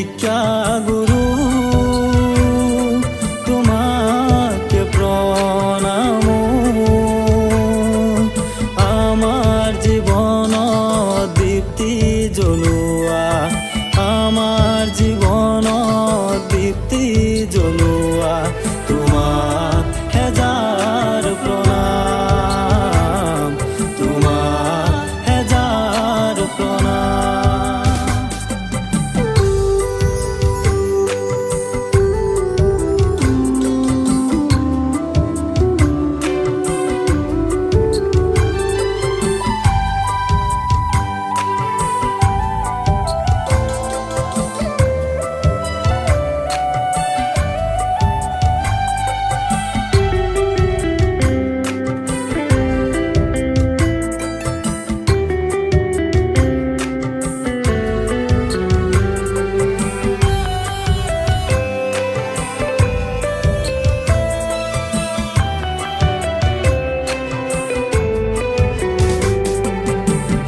শিক্ষা গুৰু তোমাকে প্ৰণাম। আমাৰ জীবন দীপ্তি জ্বলোৱা, আমাৰ জীবন দীপ্তি জ্বলোৱা, তোমাক হেজাৰ প্ৰণাম, তোমাক হেজাৰ প্ৰণাম।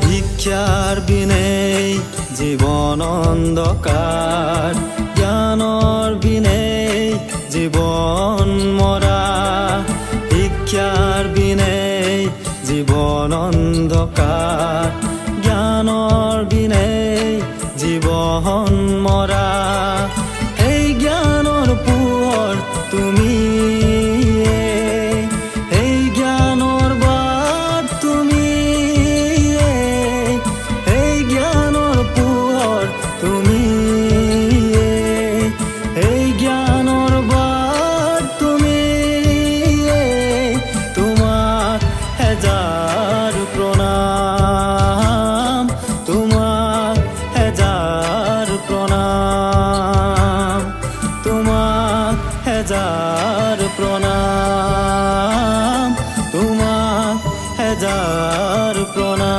শিক্ষাৰ বিনে জীৱন অন্ধকাৰ, জ্ঞানৰ বিনে জীৱন মৰা। শিক্ষাৰ বিনে জীৱন অন্ধকাৰ, জ্ঞানৰ বিনে জীৱন মৰা। এই জ্ঞানৰ পোহৰ তুমি, এই জ্ঞানৰ বাট তুমি, এই জ্ঞানৰ পোহৰ তুমি, এই জ্ঞানৰ বাট তুমি। তোমাক হেজাৰ প্ৰণাম, তোমাক হেজাৰ প্ৰণাম, তোমাক হেজাৰ প্ৰণাম, তোমাক হেজাৰ প্ৰণাম।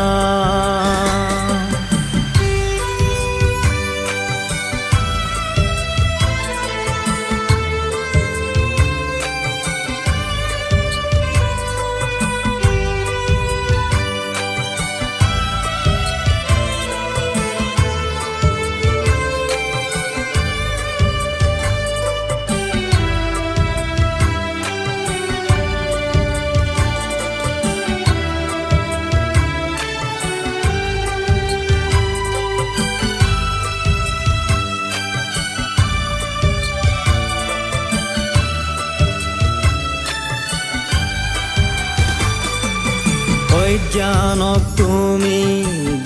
অজ্ঞানক তুমি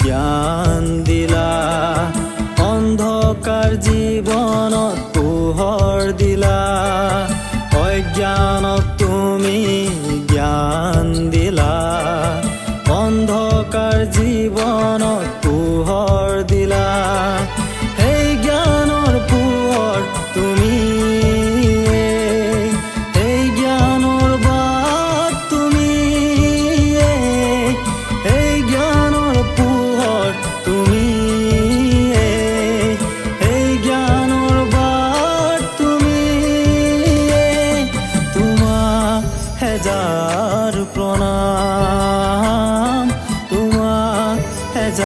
জ্ঞান দিলা, অন্ধকাৰ জীৱনত পোহৰ দিলা। অজ্ঞানক তুমি জ্ঞান দিলা, অন্ধকাৰ জীৱনত পোহৰ দিলা।